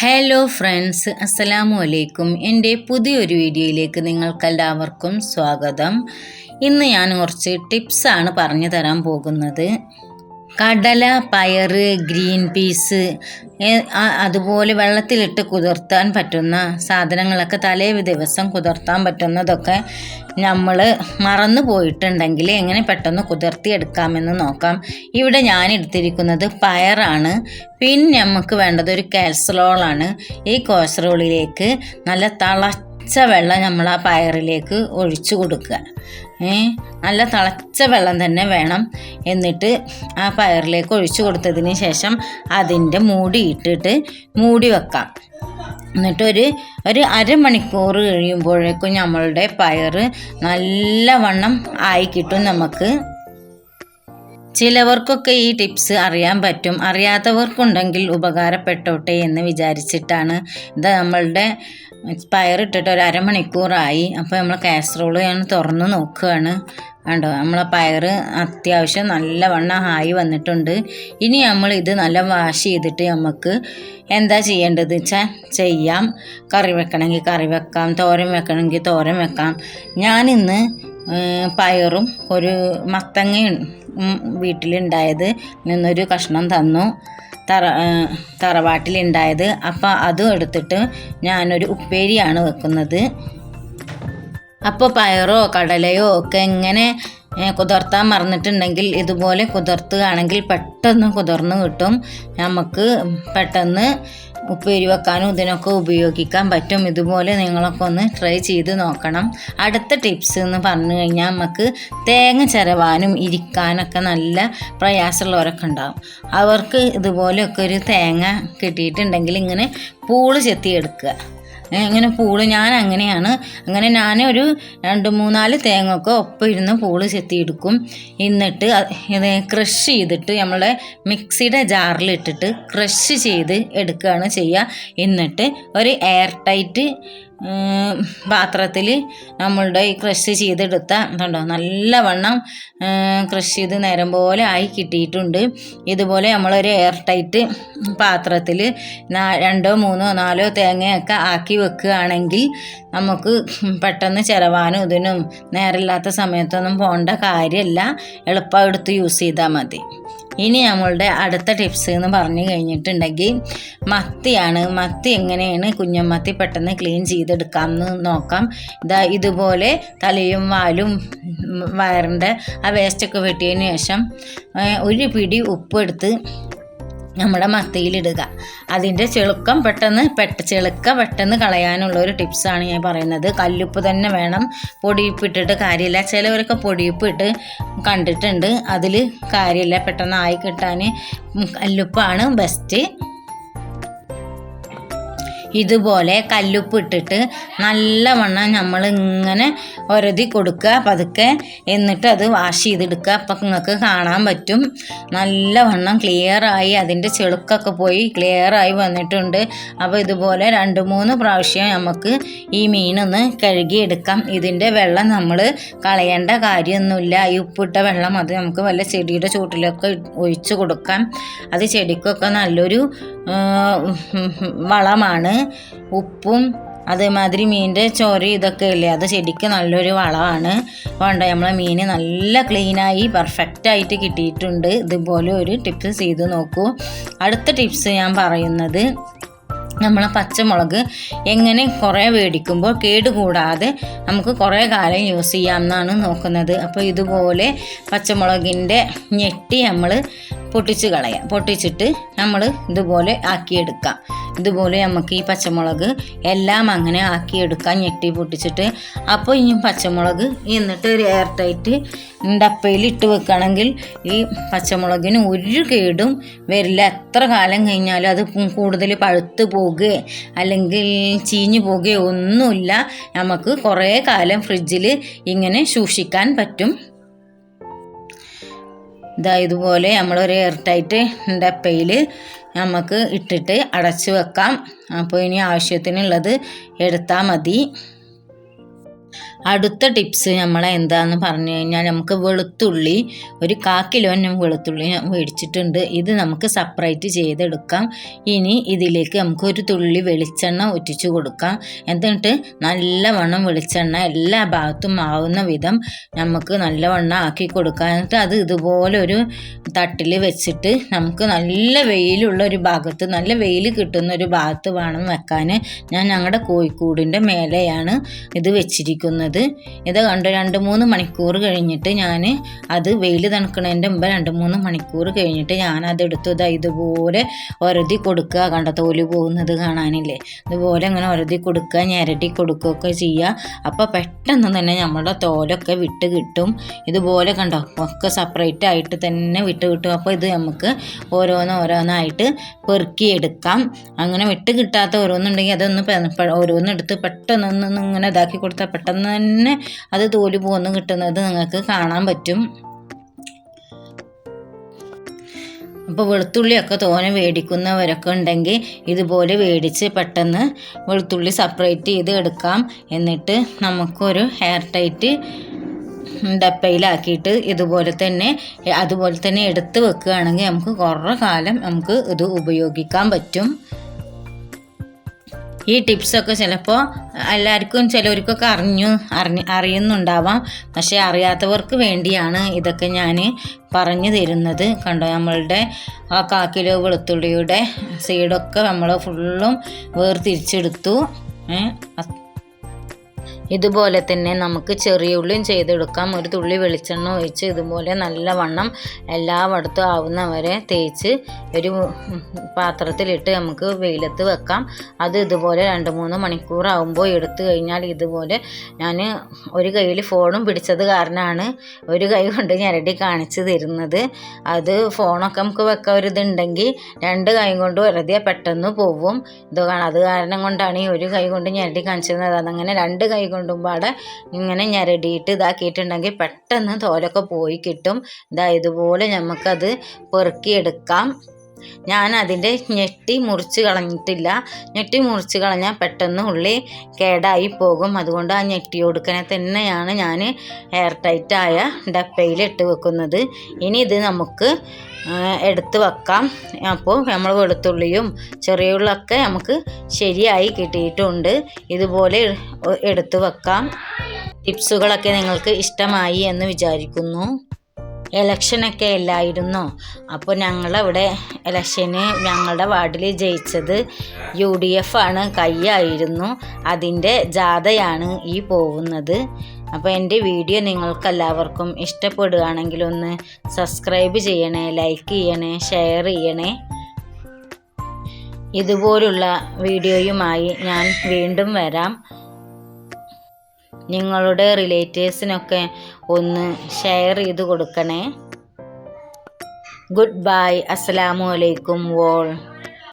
Hello friends, അസ്സലാമു അലൈക്കും. എൻ്റെ പുതിയൊരു വീഡിയോയിലേക്ക് നിങ്ങൾക്കെല്ലാവർക്കും സ്വാഗതം. ഇന്ന് ഞാൻ കുറച്ച് ടിപ്സാണ് പറഞ്ഞു തരാൻ പോകുന്നത്. കടല, പയറ്, ഗ്രീൻ പീസ്, അതുപോലെ വെള്ളത്തിലിട്ട് കുതിർത്താൻ പറ്റുന്ന സാധനങ്ങളൊക്കെ തലേ ദിവസം കുതിർത്താൻ പറ്റുന്നതൊക്കെ നമ്മൾ മറന്നു പോയിട്ടുണ്ടെങ്കിൽ എങ്ങനെ പെട്ടെന്ന് കുതിർത്തിയെടുക്കാമെന്ന് നോക്കാം. ഇവിടെ ഞാൻ എടുത്തിരിക്കുന്നത് പയറാണ്. പിന്നെ നമുക്ക് വേണ്ടത് ഒരു കാസറോളാണ്. ഈ കാസറോളിലേക്ക് നല്ല തിളച്ച വെള്ളം നമ്മൾ ആ പയറിലേക്ക് ഒഴിച്ചു കൊടുക്കുക. നല്ല തിളച്ച വെള്ളം തന്നെ വേണം. എന്നിട്ട് ആ പയറിലേക്ക് ഒഴിച്ചു കൊടുത്തതിന് ശേഷം അതിൻ്റെ മൂടി ഇട്ടിട്ട് മൂടി വെക്കാം. എന്നിട്ട് ഒരു അരമണിക്കൂർ കഴിയുമ്പോഴേക്കും നമ്മളുടെ പയറ് നല്ലവണ്ണം ആയി കിട്ടും. നമുക്ക് ചിലവർക്കൊക്കെ ഈ ടിപ്സ് അറിയാൻ പറ്റും, അറിയാത്തവർക്കുണ്ടെങ്കിൽ ഉപകാരപ്പെട്ടോട്ടെ എന്ന് വിചാരിച്ചിട്ടാണ്. ഇത് നമ്മളുടെ പയറിട്ടിട്ട് ഒരു അരമണിക്കൂറായി. അപ്പോൾ നമ്മൾ കാസറോള് ഞാൻ തുറന്ന് നോക്കുകയാണ്. കണ്ടോ, നമ്മളെ പയറ് അത്യാവശ്യം നല്ലവണ്ണം ആയി വന്നിട്ടുണ്ട്. ഇനി നമ്മൾ ഇത് നല്ല വാഷ് ചെയ്തിട്ട് നമുക്ക് എന്താ ചെയ്യേണ്ടത് വെച്ചാൽ ചെയ്യാം. കറി വെക്കണമെങ്കിൽ കറി വെക്കാം, തോരൻ വെക്കണമെങ്കിൽ തോരൻ വെക്കാം. ഞാനിന്ന് പയറും ഒരു മത്തങ്ങയും വീട്ടിലുണ്ടായത് നിന്നൊരു കഷ്ണം തന്നു, തറവാട്ടിലുണ്ടായത്. അപ്പോൾ അതും എടുത്തിട്ട് ഞാനൊരു ഉപ്പേരിയാണ് വെക്കുന്നത്. അപ്പോൾ പയറോ കടലയോ ഒക്കെ ഇങ്ങനെ കുതിർത്താൻ മറന്നിട്ടുണ്ടെങ്കിൽ ഇതുപോലെ കുതിർത്തുകയാണെങ്കിൽ പെട്ടെന്ന് കുതിർന്ന് കിട്ടും. നമുക്ക് പെട്ടെന്ന് ഉപ്പേരി വെക്കാനും ഇതിനൊക്കെ ഉപയോഗിക്കാൻ പറ്റും. ഇതുപോലെ നിങ്ങളൊക്കെ ഒന്ന് ട്രൈ ചെയ്ത് നോക്കണം. അടുത്ത ടിപ്സ് എന്ന് പറഞ്ഞു കഴിഞ്ഞാൽ നമുക്ക് തേങ്ങ ചിരവാനും ഇരിക്കാനൊക്കെ നല്ല പ്രയാസമുള്ളവരൊക്കെ ഉണ്ടാകും. അവർക്ക് ഇതുപോലെയൊക്കെ ഒരു തേങ്ങ കിട്ടിയിട്ടുണ്ടെങ്കിൽ ഇങ്ങനെ പൂള് ചെത്തിയെടുക്കുക. ഇങ്ങനെ പൂള് ഞാൻ ഞാനൊരു 2-3-4 തേങ്ങയൊക്കെ ഒപ്പം ഇരുന്ന് പൂള് ചെത്തിയെടുക്കും. എന്നിട്ട് ഇത് ക്രഷ് ചെയ്തിട്ട് നമ്മളെ മിക്സിയുടെ ജാറിലിട്ടിട്ട് ക്രഷ് ചെയ്ത് എടുക്കുകയാണ് ചെയ്യുക. എന്നിട്ട് ഒരു എയർ ടൈറ്റ് പാത്രത്തിൽ നമ്മളുടെ ഈ ക്രഷ് ചെയ്തെടുത്ത കണ്ടോ നല്ലവണ്ണം ക്രഷ് ചെയ്ത് നേരം പോലെ ആയി കിട്ടിയിട്ടുണ്ട്. ഇതുപോലെ നമ്മളൊരു എയർ ടൈറ്റ് പാത്രത്തിൽ 2-3-4 തേങ്ങയൊക്കെ ആക്കി വെക്കുകയാണെങ്കിൽ നമുക്ക് പെട്ടെന്ന് ചിരവാനും ഇതിനും നേരമില്ലാത്ത സമയത്തൊന്നും പോകേണ്ട കാര്യമില്ല. എളുപ്പം എടുത്ത് യൂസ് ചെയ്താൽ മതി. ഇനി നമ്മളുടെ അടുത്ത ടിപ്സ് എന്ന് പറഞ്ഞു കഴിഞ്ഞിട്ടുണ്ടെങ്കിൽ മത്തിയാണ്. മത്തി എങ്ങനെയാണ് കുഞ്ഞമത്തി പെട്ടെന്ന് ക്ലീൻ ചെയ്തെടുക്കാമെന്ന് നോക്കാം. ഇതുപോലെ തലയും വാലും വയറിൻ്റെ ആ വേസ്റ്റൊക്കെ വെട്ടിയതിന് ശേഷം ഒരു പിടി ഉപ്പെടുത്ത് നമ്മുടെ മത്തിയിലിടുക. അതിൻ്റെ ചെളുക്ക പെട്ടെന്ന് കളയാനുള്ള ഒരു ടിപ്സാണ് ഞാൻ പറയുന്നത്. കല്ലുപ്പ് തന്നെ വേണം, പൊടിയുപ്പ് ഇട്ടിട്ട് കാര്യമില്ല. ചിലവരൊക്കെ പൊടിയുപ്പ് ഇട്ട് കണ്ടിട്ടുണ്ട്, അതിൽ കാര്യമില്ല. പെട്ടെന്ന് ആയി കിട്ടാൻ കല്ലുപ്പാണ് ബെസ്റ്റ്. ഇതുപോലെ കല്ലുപ്പ് ഇട്ടിട്ട് നല്ലവണ്ണം നമ്മൾ ഇങ്ങനെ ഒരതി കൊടുക്കുക പതുക്കെ. എന്നിട്ട് അത് വാഷ് ചെയ്തെടുക്കുക. അപ്പം നിങ്ങൾക്ക് കാണാൻ പറ്റും നല്ലവണ്ണം ക്ലിയറായി, അതിൻ്റെ ചെളുക്കൊക്കെ പോയി ക്ലിയറായി വന്നിട്ടുണ്ട്. അപ്പോൾ ഇതുപോലെ 2-3 പ്രാവശ്യം നമുക്ക് ഈ മീനൊന്ന് കഴുകിയെടുക്കാം. ഇതിൻ്റെ വെള്ളം നമ്മൾ കളയേണ്ട കാര്യമൊന്നുമില്ല. ഈ ഉപ്പിട്ട വെള്ളം അത് നമുക്ക് വല്ല ചെടിയുടെ ചൂട്ടിലൊക്കെ ഒഴിച്ചു കൊടുക്കാം. അത് ചെടിക്കൊക്കെ നല്ലൊരു വളമാണ്. ഉപ്പും അതേമാതിരി മീനിൻ്റെ ചോര ഇതൊക്കെ ഇല്ലേ, അത് ചെടിക്ക് നല്ലൊരു വളമാണ്. അതുകൊണ്ട് നമ്മളെ മീൻ നല്ല ക്ലീനായി പെർഫെക്റ്റായിട്ട് കിട്ടിയിട്ടുണ്ട്. ഇതുപോലെ ഒരു ടിപ്സ് ചെയ്ത് നോക്കൂ. അടുത്ത ടിപ്സ് ഞാൻ പറയുന്നത് നമ്മളെ പച്ചമുളക് എങ്ങനെ കുറേ മേടിക്കുമ്പോൾ കേടുകൂടാതെ നമുക്ക് കുറേ കാലം യൂസ് ചെയ്യാമെന്നാണ് നോക്കുന്നത്. അപ്പോൾ ഇതുപോലെ പച്ചമുളകിൻ്റെ ഞെട്ടി നമ്മൾ പൊട്ടിച്ചിട്ട് നമ്മൾ ഇതുപോലെ ആക്കിയെടുക്കാം. ഇതുപോലെ നമുക്ക് ഈ പച്ചമുളക് എല്ലാം അങ്ങനെ ആക്കിയെടുക്കാം, ഞെട്ടി പൊട്ടിച്ചിട്ട്. അപ്പോൾ ഈ പച്ചമുളക് എന്നിട്ട് ഒരു എയർ ടൈറ്റ് ഡപ്പയിൽ ഇട്ട് വെക്കുകയാണെങ്കിൽ ഈ പച്ചമുളകിന് ഒരു കേടും വരില്ല. എത്ര കാലം കഴിഞ്ഞാലും അത് കൂടുതൽ പഴുത്ത് പോകുകയോ അല്ലെങ്കിൽ ചീഞ്ഞു പോകുകയോ ഒന്നുമില്ല. നമുക്ക് കുറേ കാലം ഫ്രിഡ്ജിൽ ഇങ്ങനെ സൂക്ഷിക്കാൻ പറ്റും. ഇതുപോലെ നമ്മളൊരു എയർ ടൈറ്റ് ഡപ്പയിൽ നമുക്ക് ഇട്ടിട്ട് അടച്ചു വെക്കാം. അപ്പോൾ ഇനി ആവശ്യത്തിനുള്ളത് എടുത്താൽ മതി. അടുത്ത ടിപ്സ് നമ്മളെ എന്താന്ന് പറഞ്ഞു കഴിഞ്ഞാൽ നമുക്ക് വെളുത്തുള്ളി ഒരു 1/4 കിലോ വെളുത്തുള്ളി മേടിച്ചിട്ടുണ്ട്. ഇത് നമുക്ക് സെപ്പറേറ്റ് ചെയ്തെടുക്കാം. ഇനി ഇതിലേക്ക് നമുക്ക് ഒരു തുള്ളി വെളിച്ചെണ്ണ ഒറ്റിച്ചു കൊടുക്കാം. എന്നിട്ട് നല്ലവണ്ണം വെളിച്ചെണ്ണ എല്ലാ ഭാഗത്തും ആവുന്ന വിധം നമുക്ക് നല്ലവണ്ണം ആക്കി കൊടുക്കാം. എന്നിട്ട് അത് ഇതുപോലെ ഒരു തട്ടിൽ വെച്ചിട്ട് നമുക്ക് നല്ല വെയിലുള്ള ഒരു ഭാഗത്ത്, നല്ല വെയിൽ കിട്ടുന്ന ഒരു ഭാഗത്ത് വേണം വെക്കാൻ. ഞാൻ ഞങ്ങളുടെ കോഴിക്കൂടിൻ്റെ മേലെയാണ് ഇത് വെച്ചിരിക്കുന്നത്. ഇത് കണ്ട് 2-3 മണിക്കൂർ കഴിഞ്ഞിട്ട് ഞാൻ അത് വെയിൽ തണുക്കുന്നതിൻ്റെ മുമ്പ് 2-3 മണിക്കൂർ കഴിഞ്ഞിട്ട് ഞാൻ അതെടുത്തു ഇതുപോലെ ഒരതി കൊടുക്കുക. കണ്ട തോല് പോകുന്നത് കാണാനില്ലേ? ഇതുപോലെ ഇങ്ങനെ ഒരതി കൊടുക്കുക, ഞെരടി കൊടുക്കുകയൊക്കെ ചെയ്യുക. അപ്പോൾ പെട്ടെന്ന് തന്നെ നമ്മുടെ തോലൊക്കെ വിട്ട് കിട്ടും. ഇതുപോലെ കണ്ടോ ഒക്കെ സെപ്പറേറ്റ് ആയിട്ട് തന്നെ വിട്ട് കിട്ടും. അപ്പോൾ ഇത് നമുക്ക് ഓരോന്നായിട്ട് പെറുക്കിയെടുക്കാം. അങ്ങനെ വിട്ട് കിട്ടാത്ത ഓരോന്നുണ്ടെങ്കിൽ അതൊന്ന് ഓരോന്നെടുത്ത് പെട്ടെന്നൊന്ന് ഇങ്ങനെ ഇതാക്കി കൊടുത്താൽ പെട്ടെന്ന് തന്നെ അത് തോല് പോന്ന് കിട്ടുന്നത് നിങ്ങൾക്ക് കാണാൻ പറ്റും. അപ്പോൾ വെളുത്തുള്ളിയൊക്കെ തോനെ മേടിക്കുന്നവരൊക്കെ ഉണ്ടെങ്കിൽ ഇതുപോലെ മേടിച്ച് പെട്ടെന്ന് വെളുത്തുള്ളി സെപ്പറേറ്റ് ചെയ്ത് എടുക്കാം. എന്നിട്ട് നമുക്കൊരു എയർ ടൈറ്റ് ഡപ്പയിലാക്കിയിട്ട് അതുപോലെ തന്നെ എടുത്ത് വെക്കുകയാണെങ്കിൽ നമുക്ക് കുറേ കാലം നമുക്ക് ഇത് ഉപയോഗിക്കാൻ പറ്റും. ഈ ടിപ്സൊക്കെ ചിലപ്പോൾ എല്ലാവർക്കും ചിലവർക്കൊക്കെ അറിയുന്നുണ്ടാവാം. പക്ഷേ അറിയാത്തവർക്ക് വേണ്ടിയാണ് ഇതൊക്കെ ഞാൻ പറഞ്ഞു തരുന്നത്. കണ്ടോ നമ്മളുടെ 1/4 കിലോ വെളുത്തുള്ളിയുടെ സൈഡൊക്കെ നമ്മൾ ഫുള്ളും വേർതിരിച്ചെടുത്തു. ഇതുപോലെ തന്നെ നമുക്ക് ചെറിയ ഉള്ളിയും ചെയ്തെടുക്കാം. ഒരു തുള്ളി വെളിച്ചെണ്ണ ഒഴിച്ച് ഇതുപോലെ നല്ലവണ്ണം എല്ലായിടത്തും ആവുന്നവരെ തേച്ച് ഒരു പാത്രത്തിലിട്ട് നമുക്ക് വെയിലത്ത് വെക്കാം. അത് ഇതുപോലെ 2-3 മണിക്കൂർ ആകുമ്പോൾ എടുത്തു കഴിഞ്ഞാൽ ഇതുപോലെ ഞാൻ ഒരു കയ്യിൽ ഫോണും പിടിച്ചത് കാരണമാണ് ഒരു കൈ കൊണ്ട് ഞെരടി കാണിച്ച് തരുന്നത്. അത് ഫോണൊക്കെ നമുക്ക് വെക്കാൻ ഒരു ഇതുണ്ടെങ്കിൽ 2 കൈ കൊണ്ട് വെറുതെ പെട്ടെന്ന് പോവും. അത് കാരണം കൊണ്ടാണ് ഈ ഒരു കൈ കൊണ്ട് ഞെരടി കാണിച്ചത്. അതങ്ങനെ 2 കൈ കൊണ്ടും പാടെ ഇങ്ങനെ ഞെരടിയിട്ട് ഇതാക്കിയിട്ടുണ്ടെങ്കിൽ പെട്ടെന്ന് തോലൊക്കെ പോയി കിട്ടും. ഇതുപോലെ നമുക്കത് പെറുക്കിയെടുക്കാം. ഞാൻ അതിൻ്റെ ഞെട്ടി മുറിച്ച് കളഞ്ഞിട്ടില്ല. ഞെട്ടി മുറിച്ച് കളഞ്ഞാൽ പെട്ടെന്ന് ഉള്ളി കേടായി പോകും. അതുകൊണ്ട് ആ ഞെട്ടി കൊടുക്കണെ തന്നെയാണ് ഞാൻ എയർ ടൈറ്റായ ഡപ്പയിൽ ഇട്ട് വെക്കുന്നത്. ഇനി ഇത് നമുക്ക് എടുത്ത് വെക്കാം. അപ്പോൾ നമ്മൾ വെളുത്തുള്ളിയും ചെറിയ ഉള്ളിയൊക്കെ നമുക്ക് ശരിയായി കിട്ടിയിട്ടുണ്ട്. ഇതുപോലെ എടുത്ത് വെക്കാം. ടിപ്സുകളൊക്കെ നിങ്ങൾക്ക് ഇഷ്ടമായി എന്ന് വിചാരിക്കുന്നു. ഇലക്ഷനൊക്കെ അല്ലായിരുന്നോ? അപ്പോൾ ഞങ്ങളവിടെ ഇലക്ഷന് ഞങ്ങളുടെ വാർഡിൽ ജയിച്ചത് UDF ആണ്, കയ്യായിരുന്നു. അതിൻ്റെ ജാഥയാണ് ഈ പോകുന്നത്. അപ്പോൾ എൻ്റെ വീഡിയോ നിങ്ങൾക്കെല്ലാവർക്കും ഇഷ്ടപ്പെടുകയാണെങ്കിൽ ഒന്ന് സബ്സ്ക്രൈബ് ചെയ്യണേ, ലൈക്ക് ചെയ്യണേ, ഷെയർ ചെയ്യണേ. ഇതുപോലുള്ള വീഡിയോയുമായി ഞാൻ വീണ്ടും വരാം. നിങ്ങളുടെ റിലേറ്റീവ്സിനൊക്കെ ഒന്ന് ഷെയർ ചെയ്ത് കൊടുക്കണേ. Good bye. അസ്സലാമു അലൈക്കും ഓൾ.